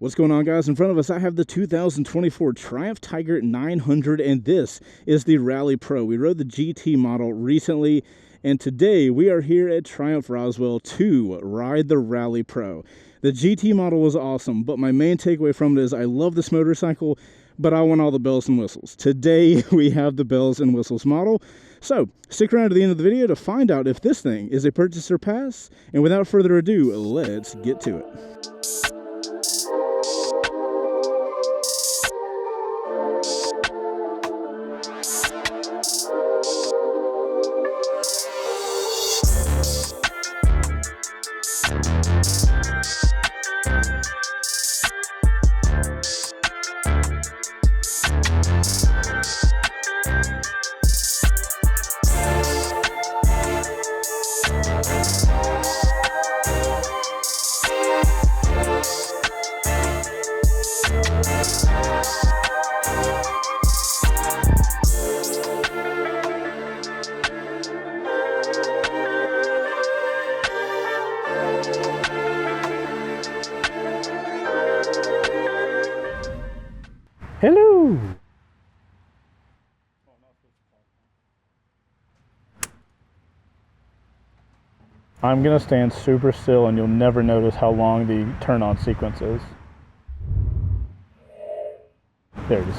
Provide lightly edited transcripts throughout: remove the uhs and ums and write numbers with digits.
What's going on, guys? In front of us, I have the 2024 Triumph Tiger 900, and this is the Rally Pro. We rode the GT model recently, and today we are here at Triumph Roswell to ride the Rally Pro. The GT model was awesome, but my main takeaway from it is I love this motorcycle, but I want all the bells and whistles. Today, we have the bells and whistles model. So, stick around to the end of the video to find out if this thing is a purchase or pass, and without further ado, let's get to it. Hello! I'm gonna stand super still and you'll never notice how long the turn on sequence is. There it is.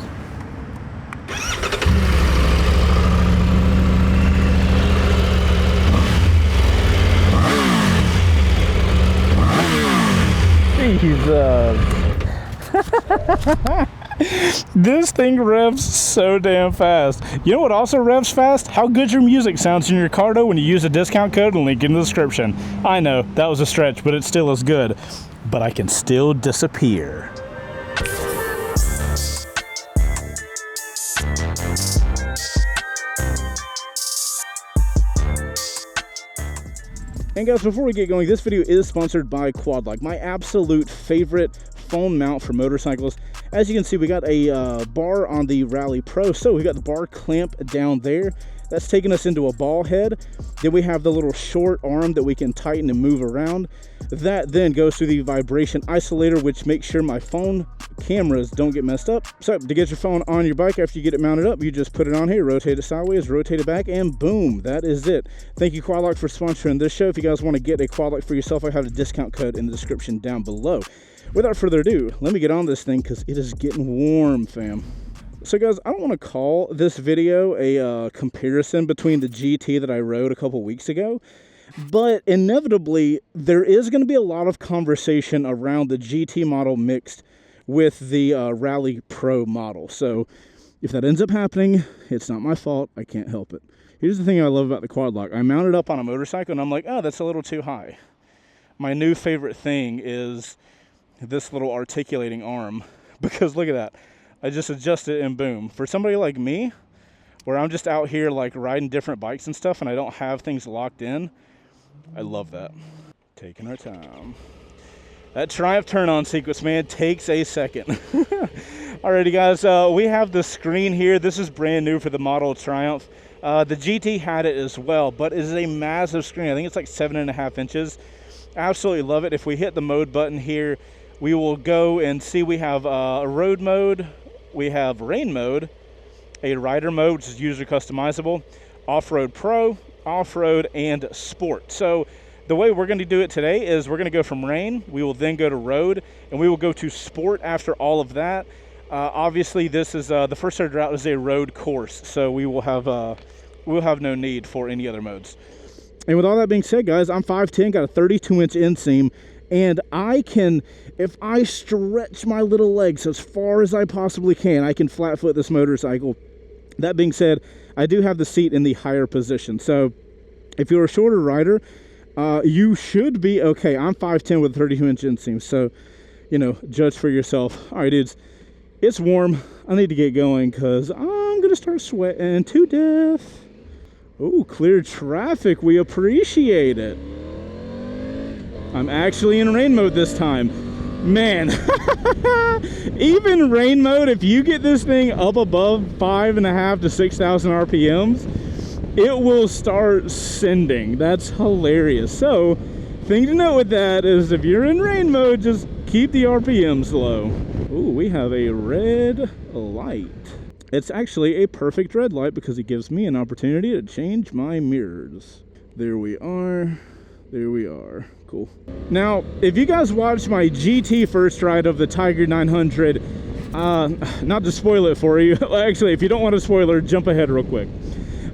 Jesus. This thing revs so damn fast. You know what also revs fast? How good your music sounds in your car when you use a discount code and link in the description. I know, that was a stretch, but it still is good. But I can still disappear. And guys, before we get going, this video is sponsored by Quadlock, my absolute favorite phone mount for motorcycles. As you can see, we got a bar on the Rally Pro, so we got the bar clamp down there. That's taking us into a ball head. Then we have the little short arm that we can tighten and move around. That then goes to the vibration isolator, which makes sure my phone cameras don't get messed up. So to get your phone on your bike after you get it mounted up, you just put it on here, rotate it sideways, rotate it back, and boom, that is it. Thank you, Quadlock, for sponsoring this show. If you guys want to get a Quadlock for yourself, I have a discount code in the description down below. Without further ado, let me get on this thing because it is getting warm, fam. So guys, I don't want to call this video a comparison between the GT that I rode a couple weeks ago, but inevitably there is going to be a lot of conversation around the GT model mixed with the Rally Pro model. So if that ends up happening, it's not my fault. I can't help it. Here's the thing I love about the Quadlock. I mounted up on a motorcycle and I'm like, oh, that's a little too high. My new favorite thing is this little articulating arm, because look at that. I just adjust it and boom. For somebody like me, where I'm just out here like riding different bikes and stuff and I don't have things locked in, I love that. Taking our time. That Triumph turn on sequence, man, takes a second. Alrighty guys, we have the screen here. This is brand new for the model Triumph. The GT had it as well, but it is a massive screen. I think it's like 7.5 inches. Absolutely love it. If we hit the mode button here, we will go and see we have a road mode, we have rain mode, a rider mode, which is user customizable, off-road pro, off-road, and sport. So the way we're going to do it today is we're going to go from rain, we will then go to road, and we will go to sport after all of that. Obviously, this is the first started route is a road course, so we will have no need for any other modes. And with all that being said, guys, I'm 5'10", got a 32-inch inseam, and I can, if I stretch my little legs as far as I possibly can, I can flat foot this motorcycle. That being said, I do have the seat in the higher position. So if you're a shorter rider, you should be okay. I'm 5'10" with a 32-inch inseam. So, you know, judge for yourself. All right, dudes, it's warm. I need to get going because I'm going to start sweating to death. Oh, clear traffic. We appreciate it. I'm actually in rain mode this time. Man, even rain mode, if you get this thing up above 5.5 to 6,000 RPMs, it will start sending. That's hilarious. So, thing to note with that is if you're in rain mode, just keep the RPMs low. Ooh, we have a red light. It's actually a perfect red light because it gives me an opportunity to change my mirrors. There we are. There we are. Cool. Now, if you guys watched my GT first ride of the Tiger 900, not to spoil it for you. Actually, if you don't want a spoiler, jump ahead real quick.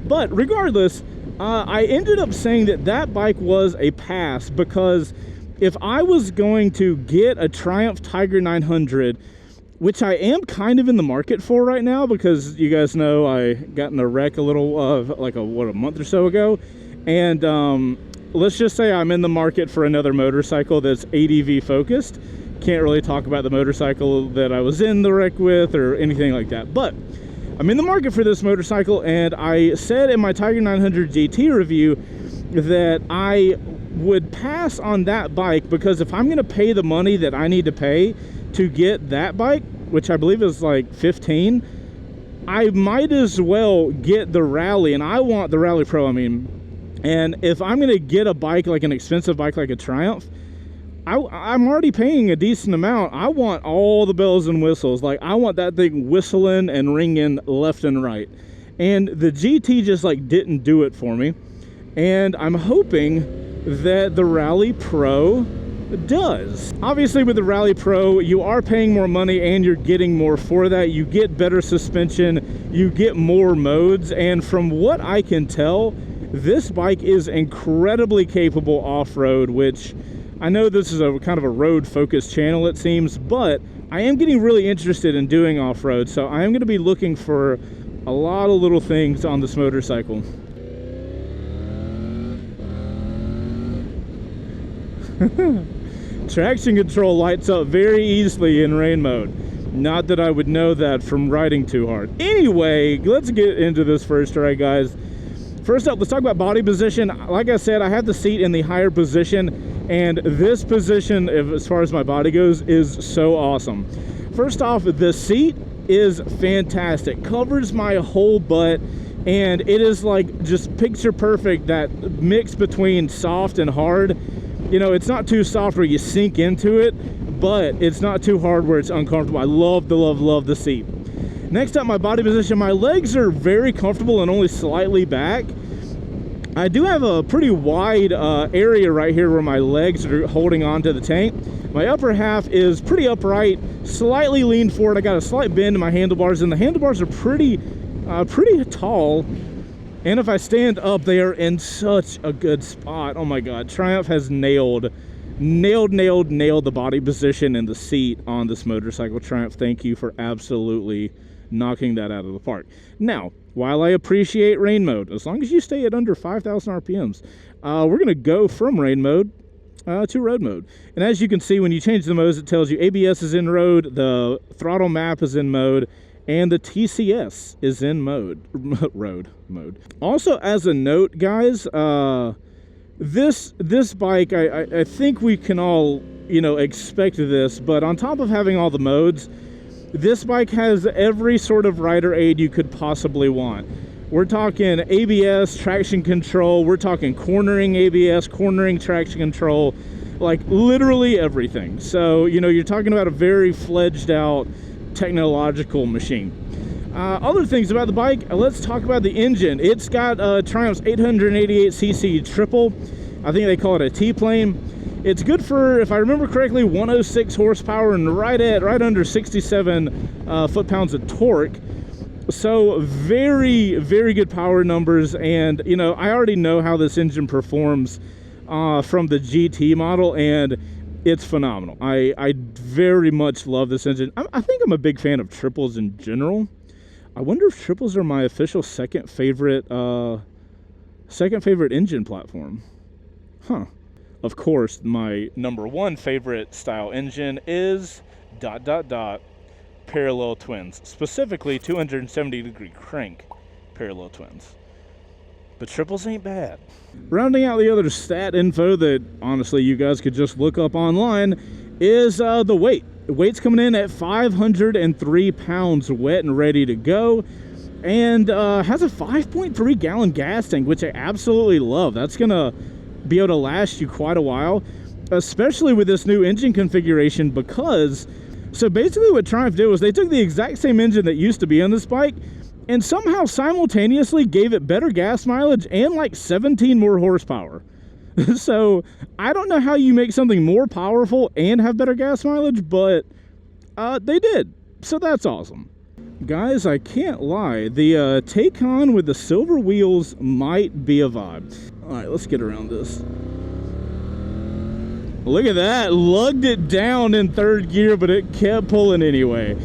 But regardless, I ended up saying that that bike was a pass because if I was going to get a Triumph Tiger 900, which I am kind of in the market for right now because you guys know I got in a wreck a month or so ago, and let's just say I'm in the market for another motorcycle that's ADV focused. Can't really talk about the motorcycle that I was in the wreck with or anything like that, but I'm in the market for this motorcycle, and I said in my Tiger 900 GT review that I would pass on that bike because if I'm going to pay the money that I need to pay to get that bike, which I believe is like 15, I might as well get the Rally, and I want the Rally Pro, and if I'm going to get a bike, like an expensive bike like a Triumph, I'm already paying a decent amount. I want all the bells and whistles. Like, I want that thing whistling and ringing left and right. And the GT just like didn't do it for me. And I'm hoping that the Rally Pro does. Obviously with the Rally Pro, you are paying more money and you're getting more for that. You get better suspension, you get more modes, and from what I can tell, this bike is incredibly capable off-road, which I know this is a kind of a road-focused channel, it seems, but I am getting really interested in doing off-road, so I am going to be looking for a lot of little things on this motorcycle. Traction control lights up very easily in rain mode. Not that I would know that from riding too hard. Anyway, let's get into this first ride, guys. First up, let's talk about body position. Like I said, I have the seat in the higher position, and this position, as far as my body goes, is so awesome. First off, the seat is fantastic. Covers my whole butt, and it is like just picture perfect, that mix between soft and hard. You know, it's not too soft where you sink into it, but it's not too hard where it's uncomfortable. I love the seat. Next up, my body position. My legs are very comfortable and only slightly back. I do have a pretty wide area right here where my legs are holding on to the tank. My upper half is pretty upright, slightly leaned forward. I got a slight bend in my handlebars, and the handlebars are pretty tall. And if I stand up, they are in such a good spot. Oh my God, Triumph has nailed the body position and the seat on this motorcycle. Triumph, thank you for absolutely knocking that out of the park. Now, while I appreciate rain mode, as long as you stay at under 5,000 RPMs, we're going to go from rain mode to road mode. And as you can see, when you change the modes, it tells you ABS is in road, the throttle map is in mode, and the TCS is in road mode. Also, as a note, guys, this bike, I think we can all, expect this, but on top of having all the modes, this bike has every sort of rider aid you could possibly want. We're talking ABS, traction control, we're talking cornering ABS, cornering traction control, like literally everything. So, you're talking about a very fledged out technological machine. Other things about the bike, let's talk about the engine. It's got Triumph's 888cc triple. I think they call it a T-plane. It's good for, if I remember correctly, 106 horsepower and right under 67 foot-pounds of torque. So very, very good power numbers. And, I already know how this engine performs from the GT model, and it's phenomenal. I very much love this engine. I think I'm a big fan of triples in general. I wonder if triples are my official second favorite engine platform. Huh. Of course, my number one favorite style engine is ... parallel twins, specifically 270-degree crank parallel twins. But triples ain't bad. Rounding out the other stat info that honestly you guys could just look up online is the weight. The weight's coming in at 503 pounds wet and ready to go, and has a 5.3 gallon gas tank, which I absolutely love. That's gonna be able to last you quite a while. especially with this new engine configuration, because so basically what Triumph did was they took the exact same engine that used to be on this bike and somehow simultaneously gave it better gas mileage and like 17 more horsepower. So I don't know how you make something more powerful and have better gas mileage, but they did. So that's awesome. Guys, I can't lie. The Taycan with the silver wheels might be a vibe. All right, let's get around this. Look at that. Lugged it down in third gear, but it kept pulling anyway.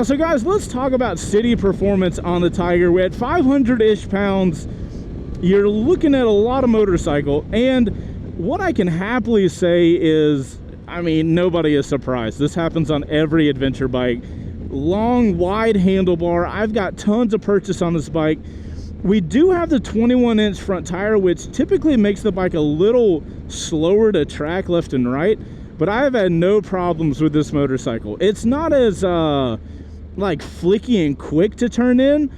So guys, let's talk about city performance on the Tiger. We're at 500-ish pounds. You're looking at a lot of motorcycle, and what I can happily say is, I mean, nobody is surprised. This happens on every adventure bike. Long, wide handlebar. I've got tons of purchase on this bike. We do have the 21-inch front tire, which typically makes the bike a little slower to track left and right, but I've had no problems with this motorcycle. It's not as like flicky and quick to turn in,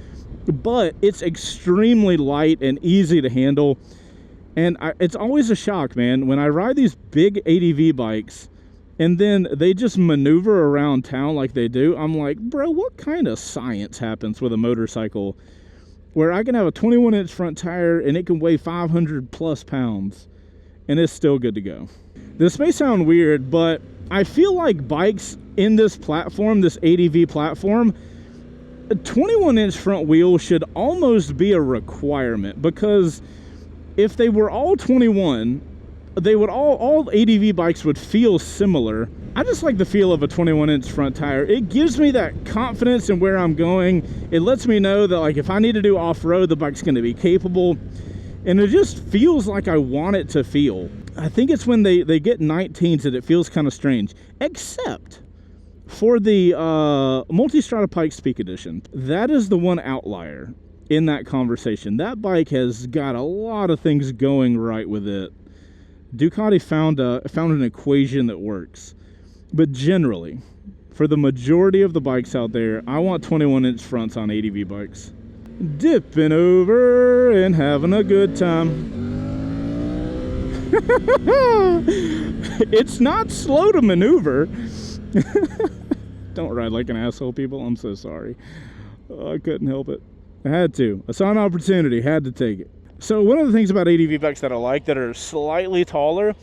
but it's extremely light and easy to handle. And it's always a shock, man, when I ride these big ADV bikes and then they just maneuver around town like they do. I'm like, bro, what kind of science happens with a motorcycle where I can have a 21-inch front tire and it can weigh 500 plus pounds and it's still good to go? This may sound weird, but I feel like bikes in this platform, this ADV platform, a 21-inch front wheel should almost be a requirement, because if they were all 21, they would all ADV bikes would feel similar. I just like the feel of a 21-inch front tire. It gives me that confidence in where I'm going. It lets me know that, like, if I need to do off-road, the bike's going to be capable. And it just feels like I want it to feel. I think it's when they get 19s that it feels kind of strange. Except for the Multistrada Pikes Peak Edition. That is the one outlier in that conversation. That bike has got a lot of things going right with it. Ducati found an equation that works. But generally, for the majority of the bikes out there, I want 21-inch fronts on ADV bikes. Dipping over and having a good time. It's not slow to maneuver. Don't ride like an asshole, people. I'm so sorry. I couldn't help it. I had to. I saw an opportunity, had to take it. So one of the things about ADV bikes that I like that are slightly taller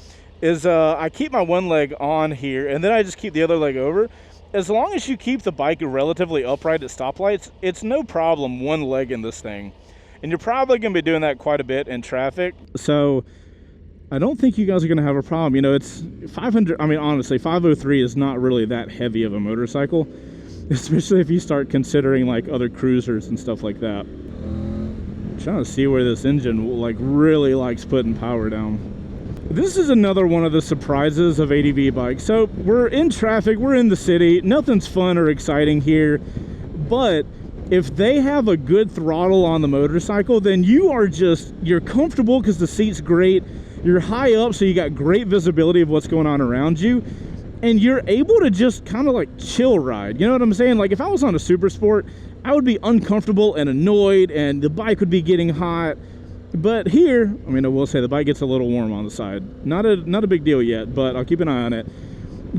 is I keep my one leg on here and then I just keep the other leg over. As long as you keep the bike relatively upright at stoplights, it's no problem one leg in this thing. And you're probably going to be doing that quite a bit in traffic. So I don't think you guys are going to have a problem. You know, it's 500. I mean, honestly, 503 is not really that heavy of a motorcycle, especially if you start considering like other cruisers and stuff like that. I'm trying to see where this engine like really likes putting power down. This is another one of the surprises of ADV bikes. So we're in traffic, we're in the city, nothing's fun or exciting here, but if they have a good throttle on the motorcycle, then you're comfortable because the seat's great, you're high up so you got great visibility of what's going on around you, and you're able to just kind of like chill ride. You know what I'm saying? Like if I was on a Super Sport, I would be uncomfortable and annoyed and the bike would be getting hot. But here, I mean, I will say the bike gets a little warm on the side. Not a big deal yet, but I'll keep an eye on it.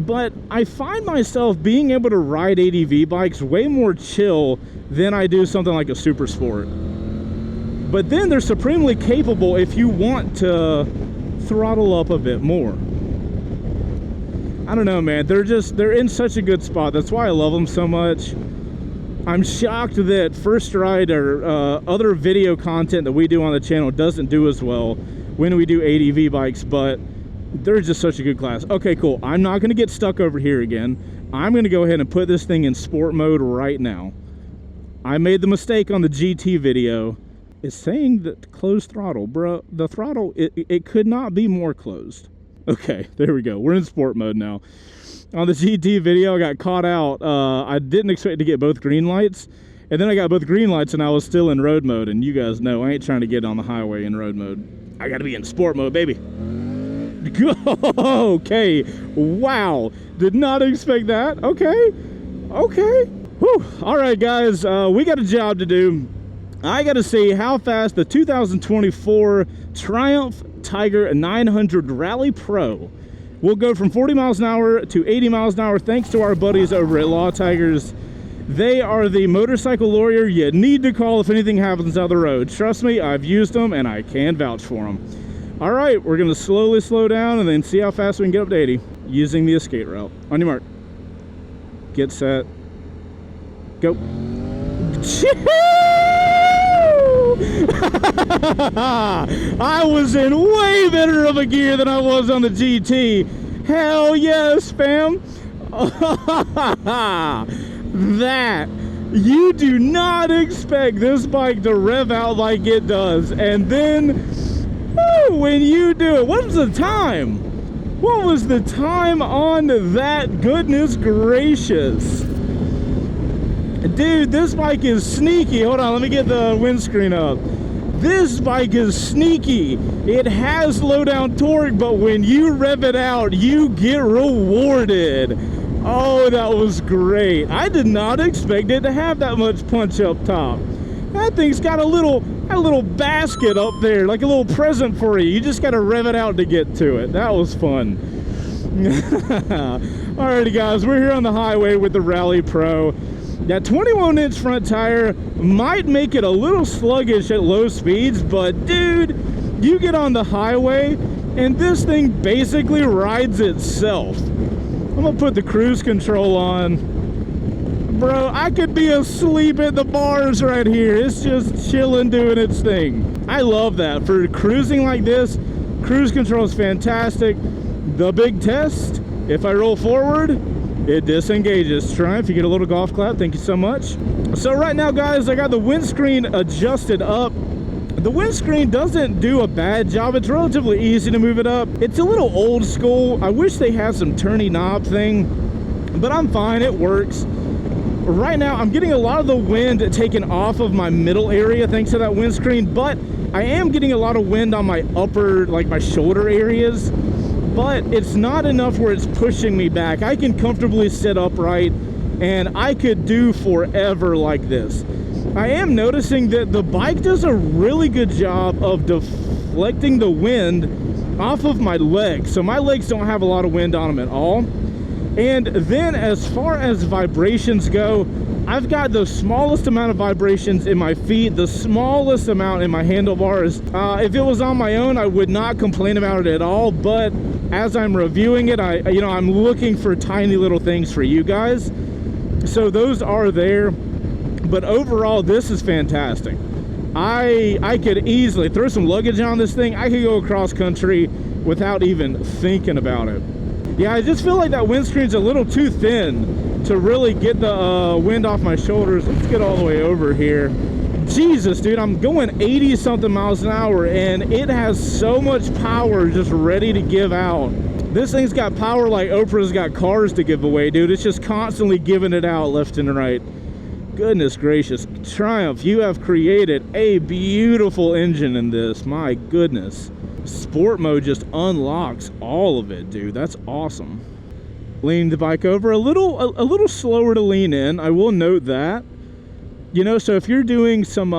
But I find myself being able to ride ADV bikes way more chill than I do something like a Super Sport. But then they're supremely capable if you want to throttle up a bit more. I don't know, man. They're in such a good spot. That's why I love them so much. I'm shocked that First Ride or other video content that we do on the channel doesn't do as well when we do ADV bikes, but they're just such a good class. Okay, cool. I'm not going to get stuck over here again. I'm going to go ahead and put this thing in sport mode right now. I made the mistake on the GT video. It's saying that closed throttle, bro. The throttle, it could not be more closed. Okay, there we go. We're in sport mode now. On the GT video, I got caught out. I didn't expect to get both green lights. And then I got both green lights and I was still in road mode. And you guys know I ain't trying to get on the highway in road mode. I got to be in sport mode, baby. Okay. Wow. Did not expect that. Okay. Whew. All right, guys. We got a job to do. I got to see how fast the 2024 Triumph Tiger 900 Rally Pro We'll go from 40 miles an hour to 80 miles an hour thanks to our buddies over at Law Tigers. They are the motorcycle lawyer you need to call if anything happens on the road. Trust me, I've used them and I can vouch for them. All right, we're gonna slowly slow down and then see how fast we can get up to 80 using the escape route. On your mark, get set, go. I was in way better of a gear than I was on the GT. Hell yes, fam. That you do not expect this bike to rev out like it does, and then when you do it, what was the time? What was the time on that? Goodness gracious, dude, this bike is sneaky. Hold on, let me get the windscreen up. This bike is sneaky. It has low down torque, but when you rev it out, you get rewarded. Oh, that was great. I did not expect it to have that much punch up top. That thing's got a little basket up there, like a little present for you. You just got to rev it out to get to it. That was fun. Alrighty guys, we're here on the highway with the Rally Pro. That 21-inch front tire might make it a little sluggish at low speeds, but dude, you get on the highway and this thing basically rides itself. I'm gonna put the cruise control on. Bro, I could be asleep at the bars right here. It's just chilling, doing its thing. I love that. For cruising like this, cruise control is fantastic. The big test, if I roll forward, it disengages. Triumph, you get a little golf clap. Thank you so much. So right now, guys, I got the windscreen adjusted up. The windscreen doesn't do a bad job. It's relatively easy to move it up. It's a little old school. I wish they had some turny knob thing, but I'm fine. It works. Right now, I'm getting a lot of the wind taken off of my middle area thanks to that windscreen, but I am getting a lot of wind on my upper, like my shoulder areas, but it's not enough where it's pushing me back. I can comfortably sit upright, and I could do forever like this. I am noticing that the bike does a really good job of deflecting the wind off of my legs. So my legs don't have a lot of wind on them at all. And then as far as vibrations go, I've got the smallest amount of vibrations in my feet, the smallest amount in my handlebars. If it was on my own, I would not complain about it at all. But as I'm reviewing it, I'm looking for tiny little things for you guys. So those are there. But overall, this is fantastic. I could easily throw some luggage on this thing. I could go across country without even thinking about it. Yeah, I just feel like that windscreen's a little too thin to really get the wind off my shoulders. Let's get all the way over here. Jesus, dude, I'm going 80 something miles an hour and it has so much power just ready to give out. This thing's got power like Oprah's got cars to give away, dude. It's just constantly giving it out left and right. Goodness gracious. Triumph, you have created a beautiful engine in this. My goodness. Sport mode just unlocks all of it, dude. That's awesome. Leaning the bike over a little slower to lean in. I will note that. You know, so if you're doing some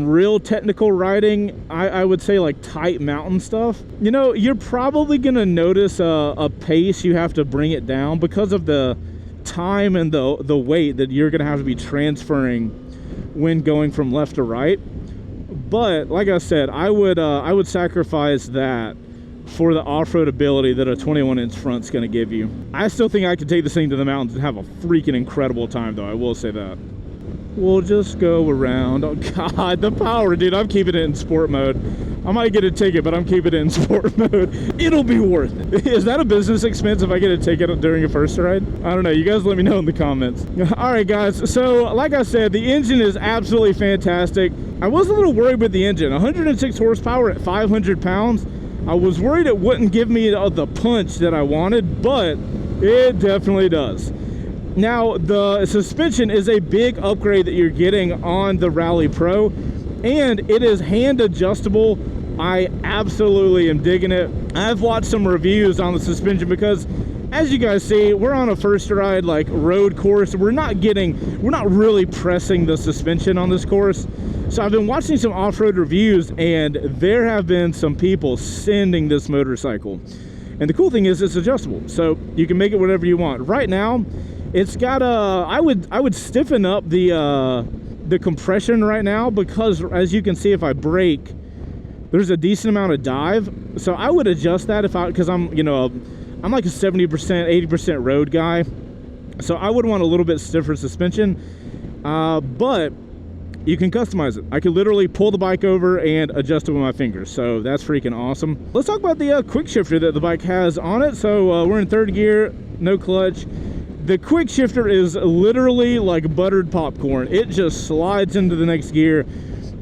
real technical riding, I would say like tight mountain stuff, you know, you're probably gonna notice a pace you have to bring it down because of the time and the weight that you're gonna have to be transferring when going from left to right. But like I said, I would sacrifice that for the off-road ability that a 21-inch front's gonna give you. I still think I could take this thing to the mountains and have a freaking incredible time, though. I will say that. We'll just go around. Oh god, the power, dude. I'm keeping it in sport mode. I might get a ticket, but I'm keeping it in sport mode. It'll be worth it. Is that a business expense if I get a ticket during a first ride? I don't know. You guys let me know in the comments. All right, guys. So, like I said, the engine is absolutely fantastic. I was a little worried with the engine. 106 horsepower at 500 pounds. I was worried it wouldn't give me the punch that I wanted, but it definitely does. Now, the suspension is a big upgrade that you're getting on the Rally Pro, and it is hand adjustable. I absolutely am digging it. I've watched some reviews on the suspension because, as you guys see, we're on a first ride like road course. We're not really pressing the suspension on this course. So I've been watching some off-road reviews, and there have been some people sending this motorcycle. And the cool thing is it's adjustable, so you can make it whatever you want. Right now, it's got I would stiffen up the compression right now, because as you can see, if I brake, there's a decent amount of dive. So I would adjust that because I'm, you know, I'm like a 70%, 80% road guy. So I would want a little bit stiffer suspension, but you can customize it. I can literally pull the bike over and adjust it with my fingers. So that's freaking awesome. Let's talk about the quick shifter that the bike has on it. So we're in 3rd gear, no clutch. The quick shifter is literally like buttered popcorn. It just slides into the next gear.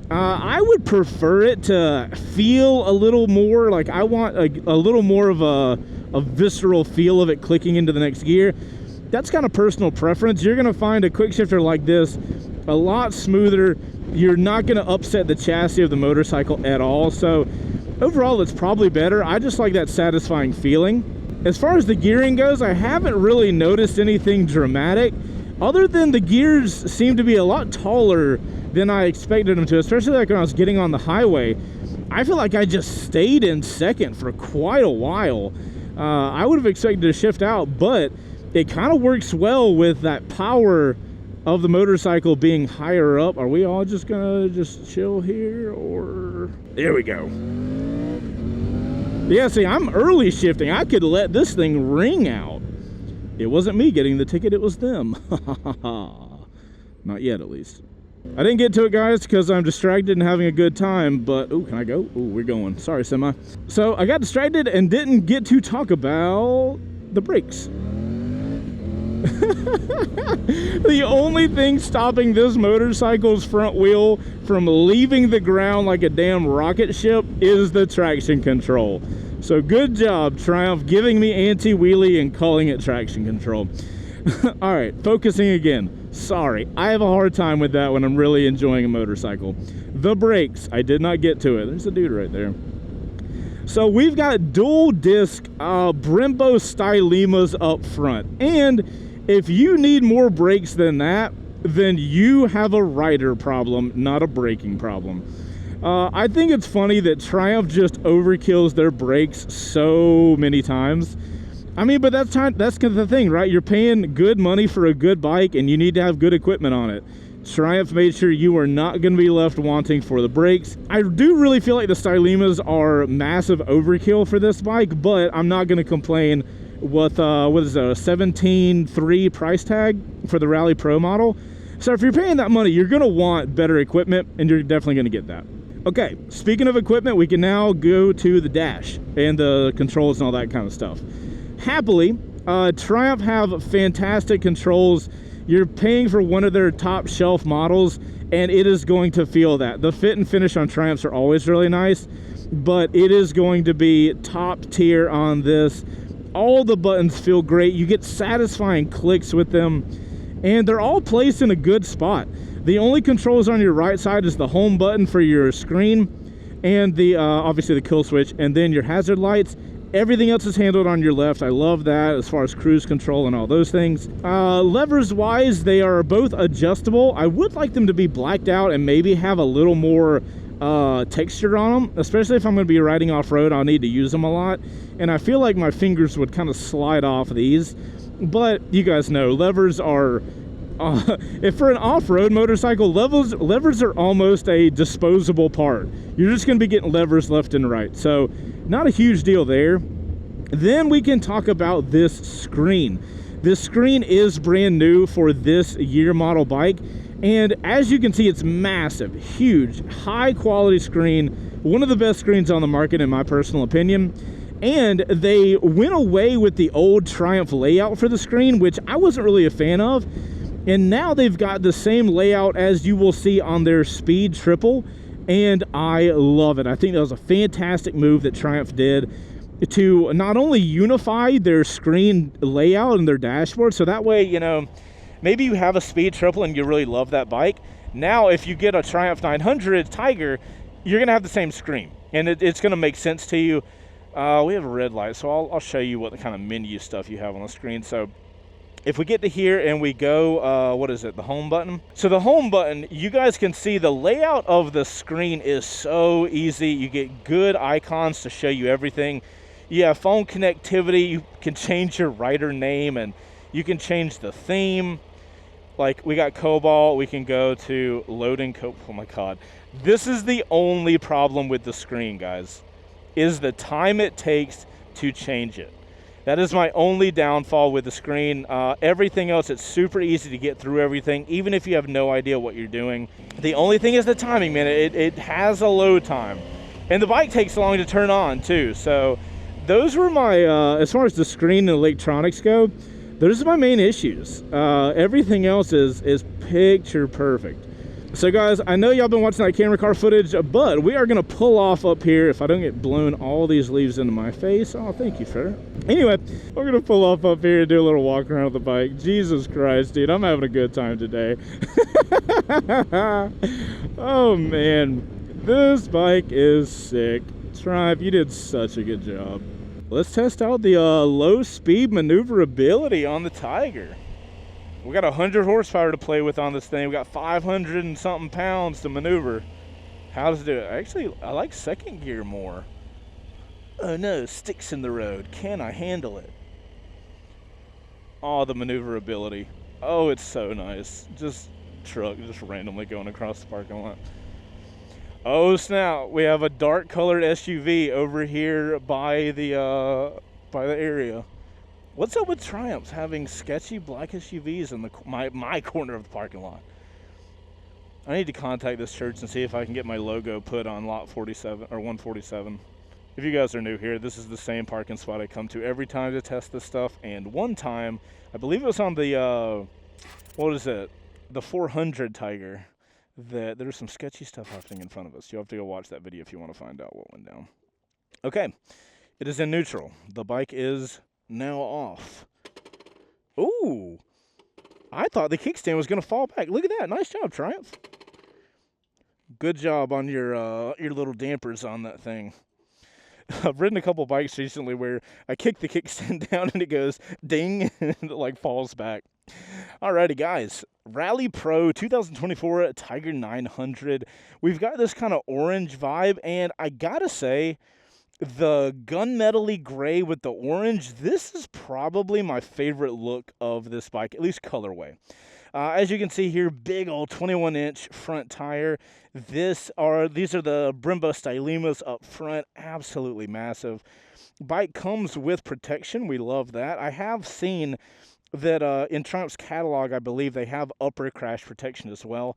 I would prefer it to feel a little more like, I want a little more of a visceral feel of it clicking into the next gear. That's kind of personal preference. You're going to find a quick shifter like this a lot smoother. You're not going to upset the chassis of the motorcycle at all. So overall, it's probably better. I just like that satisfying feeling. As far as the gearing goes, I haven't really noticed anything dramatic, other than the gears seem to be a lot taller than I expected them to, especially like when I was getting on the highway. I feel like I just stayed in 2nd for quite a while. I would have expected to shift out, but it kind of works well with that power of the motorcycle being higher up. Are we all just gonna just chill here, or there we go? Yeah, see, I'm early shifting. I could let this thing ring out. It wasn't me getting the ticket, it was them. Not yet, at least. I didn't get to it, guys, because I'm distracted and having a good time, but... Oh, can I go? Oh, we're going. Sorry, Semi. So, I got distracted and didn't get to talk about the brakes. The only thing stopping this motorcycle's front wheel from leaving the ground like a damn rocket ship is the traction control. So good job, Triumph, giving me anti-wheelie and calling it traction control. All right, focusing again. Sorry, I have a hard time with that when I'm really enjoying a motorcycle. The brakes, I did not get to it. There's a dude right there. So we've got dual disc Brembo Stylimas up front, and if you need more brakes than that, then you have a rider problem, not a braking problem. I think it's funny that Triumph just overkills their brakes so many times. I mean, but that's the thing, right? You're paying good money for a good bike, and you need to have good equipment on it. Triumph made sure you are not going to be left wanting for the brakes. I do really feel like the Stylimas are massive overkill for this bike, but I'm not going to complain with what is it, a 17.3 price tag for the Rally Pro model. So if you're paying that money, you're going to want better equipment, and you're definitely going to get that. Okay, speaking of equipment, we can now go to the dash and the controls and all that kind of stuff. Happily, Triumph have fantastic controls. You're paying for one of their top shelf models, and it is going to feel that. The fit and finish on Triumphs are always really nice, but it is going to be top tier on this. All the buttons feel great. You get satisfying clicks with them, and they're all placed in a good spot. The only controls on your right side is the home button for your screen, and the obviously the kill switch, and then your hazard lights. Everything else is handled on your left. I love that as far as cruise control and all those things. Levers wise, they are both adjustable. I would like them to be blacked out and maybe have a little more texture on them, especially if I'm going to be riding off-road. I'll need to use them a lot, and I feel like my fingers would kind of slide off these. But you guys know levers are if for an off-road motorcycle, levers are almost a disposable part. You're just going to be getting levers left and right, so not a huge deal there. Then we can talk about this screen. This screen is brand new for this year model bike, and as you can see, it's massive, huge, high quality screen, one of the best screens on the market in my personal opinion. And they went away with the old Triumph layout for the screen, which I wasn't really a fan of. And now they've got the same layout as you will see on their Speed Triple, and I love it. I think that was a fantastic move that Triumph did to not only unify their screen layout and their dashboard, so that way, you know, maybe you have a Speed Triple and you really love that bike. Now, if you get a Triumph 900 Tiger, you're going to have the same screen, and it's going to make sense to you. We have a red light, so I'll show you what the kind of menu stuff you have on the screen. So if we get to here and we go, what is it, the home button? So the home button, you guys can see the layout of the screen is so easy. You get good icons to show you everything. Yeah, phone connectivity, you can change your rider name and you can change the theme. Like we got Cobalt, we can go to loading oh my God. This is the only problem with the screen, guys, is the time it takes to change it. That is my only downfall with the screen. Everything else, it's super easy to get through everything, even if you have no idea what you're doing. The only thing is the timing, man. It has a load time. And the bike takes long to turn on, too. So those were my, as far as the screen and electronics go, those are my main issues. Everything else is picture perfect. So guys, I know y'all been watching that camera car footage, but we are gonna pull off up here if I don't get blown all these leaves into my face. Oh, thank you, sir. Anyway, we're gonna pull off up here and do a little walk around with the bike. Jesus Christ, dude, I'm having a good time today. Oh man, this bike is sick. Triumph, you did such a good job. Let's test out the low speed maneuverability on the Tiger. We got 100 horsepower to play with on this thing. We got 500 and something pounds to maneuver. How does it do it? Actually, I like second gear more. Oh no, sticks in the road. Can I handle it? Oh, the maneuverability. Oh, it's so nice. Just truck just randomly going across the parking lot. Oh snap, we have a dark colored SUV over here by the area. What's up with Triumphs having sketchy black SUVs in the my corner of the parking lot? I need to contact this church and see if I can get my logo put on lot 47 or 147. If you guys are new here, this is the same parking spot I come to every time to test this stuff. And one time, I believe it was on the what is it? The 400 Tiger. That there's some sketchy stuff happening in front of us. You'll have to go watch that video if you want to find out what went down. Okay, it is in neutral. The bike is now off. Ooh, I thought the kickstand was going to fall back. Look at that. Nice job, Triumph. Good job on your little dampers on that thing. I've ridden a couple bikes recently where I kick the kickstand down and it goes ding and it like falls back. Alrighty, guys. Rally Pro 2024 Tiger 900. We've got this kind of orange vibe, and I gotta say, the gunmetal-y gray with the orange, this is probably my favorite look of this bike, at least colorway. As you can see here, big old 21-inch front tire. These are the Brembo Stylimas up front, absolutely massive. Bike comes with protection. We love that. I have seen that in Triumph's catalog, I believe they have upper crash protection as well.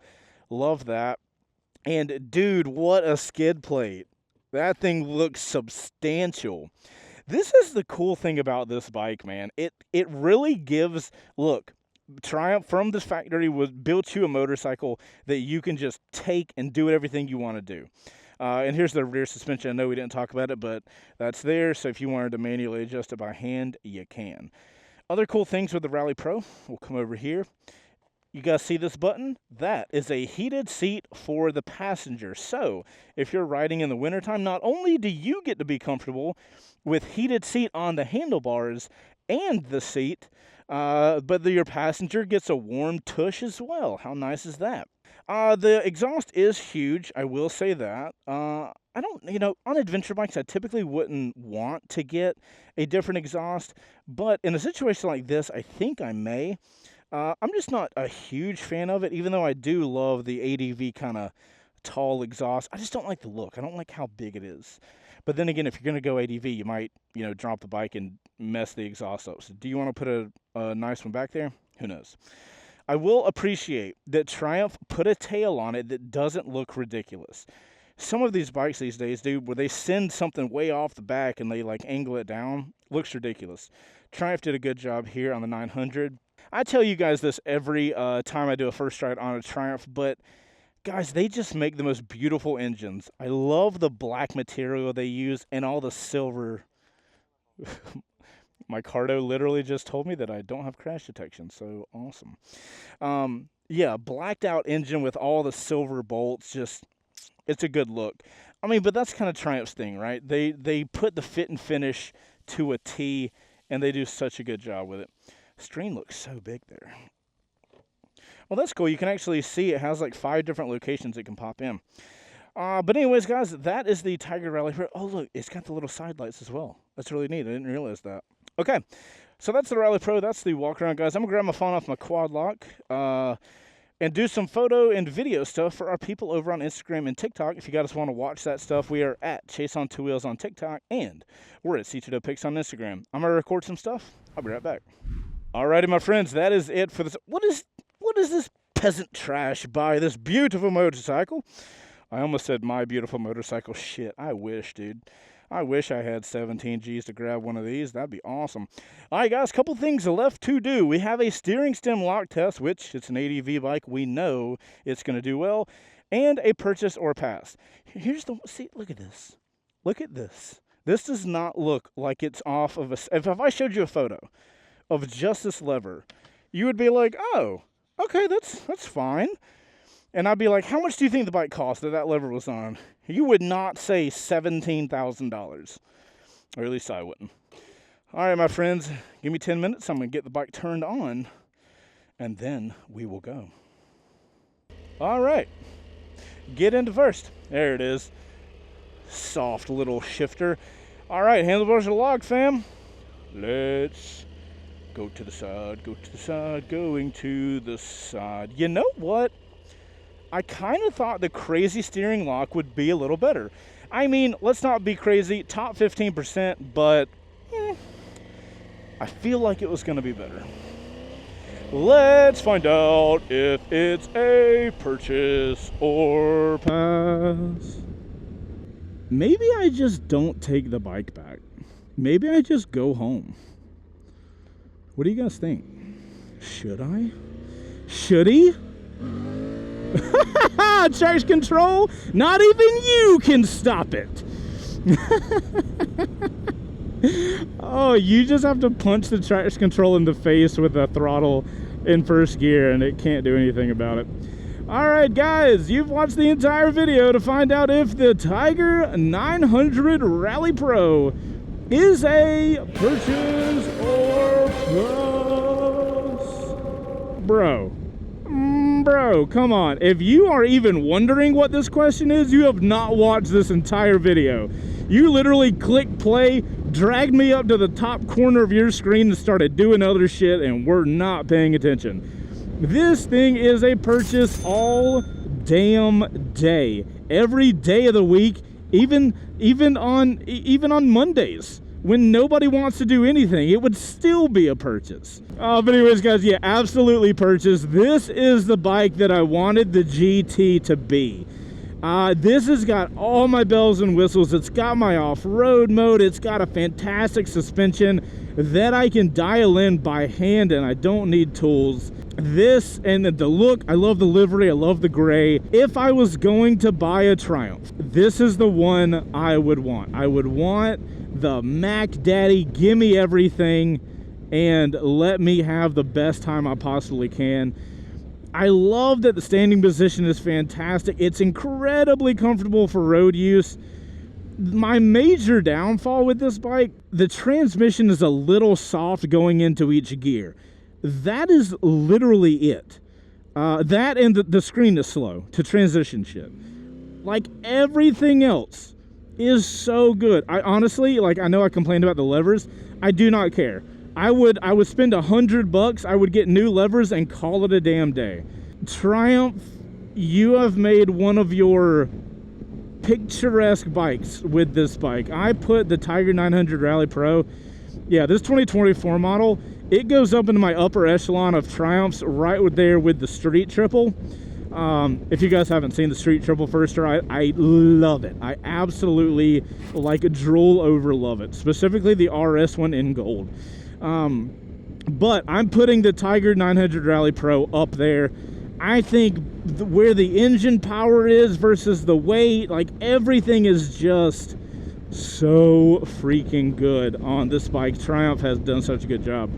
Love that. And dude, what a skid plate. That thing looks substantial. This is the cool thing about this bike, man. It really gives, look, Triumph from this factory was built you a motorcycle that you can just take and do everything you want to do. And here's the rear suspension. I know we didn't talk about it, but that's there. So if you wanted to manually adjust it by hand, you can. Other cool things with the Rally Pro, we'll come over here. You guys see this button? That is a heated seat for the passenger. So if you're riding in the wintertime, not only do you get to be comfortable with heated seat on the handlebars and the seat, but your passenger gets a warm tush as well. How nice is that? The exhaust is huge, I will say that. I don't, on adventure bikes, I typically wouldn't want to get a different exhaust, but in a situation like this, I think I may. I'm just not a huge fan of it, even though I do love the ADV kind of tall exhaust. I just don't like the look. I don't like how big it is. But then again, if you're going to go ADV, you might, drop the bike and mess the exhaust up. So do you want to put a nice one back there? Who knows? I will appreciate that Triumph put a tail on it that doesn't look ridiculous. Some of these bikes these days, dude, where they send something way off the back and they angle it down, looks ridiculous. Triumph did a good job here on the 900. I tell you guys this every time I do a first ride on a Triumph, but guys, they just make the most beautiful engines. I love the black material they use and all the silver. My Cardo literally just told me that I don't have crash detection, so awesome. Yeah, blacked out engine with all the silver bolts, it's a good look. I mean, but that's kind of Triumph's thing, right? They put the fit and finish to a T, and they do such a good job with it. Screen looks so big there. Well, that's cool. You can actually see it has 5 different locations it can pop in. But anyways, guys, that is the Tiger Rally Pro. Oh, look, it's got the little side lights as well. That's really neat. I didn't realize that. Okay, so that's the Rally Pro. That's the Walkaround, guys. I'm going to grab my phone off my quad lock and do some photo and video stuff for our people over on Instagram and TikTok. If you guys want to watch that stuff, we are at Chaseontwowheels on TikTok, and we're at C2Pics on Instagram. I'm going to record some stuff. I'll be right back. Alrighty, my friends, that is it for this. What is this peasant trash by this beautiful motorcycle? I almost said my beautiful motorcycle. Shit, I wish, dude. I wish I had 17 G's to grab one of these. That'd be awesome. All right, guys, couple things left to do. We have a steering stem lock test, which it's an ADV bike. We know it's going to do well, and a purchase or pass. Here's the, see, look at this. Look at this. This does not look like it's off of a, if I showed you a photo of just this lever, you would be like, oh, okay, that's fine. And I'd be like, how much do you think the bike cost that lever was on? You would not say $17,000. Or at least I wouldn't. All right, my friends, give me 10 minutes. I'm going to get the bike turned on, and then we will go. All right. Get into first. There it is. Soft little shifter. All right, handlebars are locked, fam. Let's go to the side, go to the side, going to the side. You know what? I kind of thought the crazy steering lock would be a little better. I mean, let's not be crazy, top 15%, but I feel like it was going to be better. Let's find out if it's a purchase or pass. Maybe I just don't take the bike back. Maybe I just go home. What do you guys think? Should I? Should he? Traction control, not even you can stop it. Oh, you just have to punch the traction control in the face with the throttle in first gear and it can't do anything about it. All right, guys, you've watched the entire video to find out if the Tiger 900 Rally Pro is a purchase or pass. Bro, come on. If you are even wondering what this question is, you have not watched this entire video. You literally clicked play, dragged me up to the top corner of your screen and started doing other shit, and we're not paying attention. This thing is a purchase all damn day. Every day of the week, even on Mondays. When nobody wants to do anything, it would still be a purchase. But anyways, guys, yeah, absolutely purchase. This is the bike that I wanted the GT to be. This has got all my bells and whistles. It's got my off-road mode. It's got a fantastic suspension that I can dial in by hand, and I don't need tools. This and the look, I love the livery, I love the gray. If I was going to buy a Triumph, this is the one I would want. I would want the Mac Daddy, gimme everything, and let me have the best time I possibly can. I love that the standing position is fantastic. It's incredibly comfortable for road use. My major downfall with this bike, the transmission is a little soft going into each gear. That is literally it. That and the screen is slow to transition shit. Like everything else is so good. I honestly, like, I know I complained about the levers. I do not care. I would spend $100. I would get new levers and call it a damn day. Triumph, you have made one of your picturesque bikes with this bike. I put the Tiger 900 Rally Pro, yeah, this 2024 model, it goes up into my upper echelon of Triumphs right there with the Street Triple. If you guys haven't seen the Street Triple Firster, I love it. I absolutely like drool over love it, specifically the RS one in gold. But I'm putting the Tiger 900 Rally Pro up there. I think where the engine power is versus the weight, like everything is just so freaking good on this bike. Triumph has done such a good job.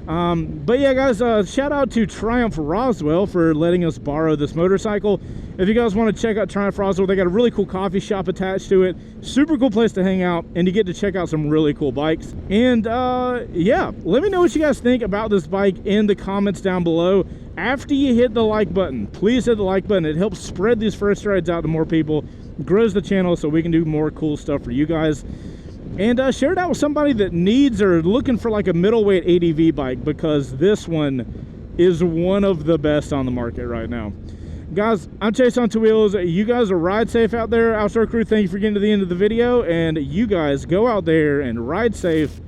But yeah, guys, shout out to Triumph Roswell for letting us borrow this motorcycle. If you guys want to check out Triumph Roswell, they got a really cool coffee shop attached to it. Super cool place to hang out, and you get to check out some really cool bikes. And yeah, let me know what you guys think about this bike in the comments down below. After you hit the like button, please hit the like button. It helps spread these first rides out to more people. grows the channel so we can do more cool stuff for you guys. And share it out with somebody that needs or looking for like a middleweight ADV bike, because this one is one of the best on the market right now. Guys, I'm Chaseontwowheels. You guys are ride safe out there. Outdoor crew, thank you for getting to the end of the video. And you guys go out there and ride safe.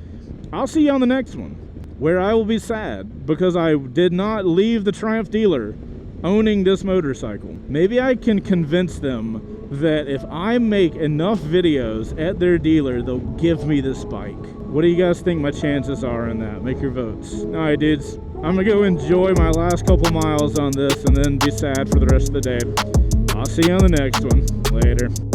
I'll see you on the next one, where I will be sad because I did not leave the Triumph dealer owning this motorcycle. Maybe I can convince them that if I make enough videos at their dealer, they'll give me this bike. What do you guys think my chances are in that? Make your votes. All right, dudes. I'm gonna go enjoy my last couple miles on this and then be sad for the rest of the day. I'll see you on the next one. Later.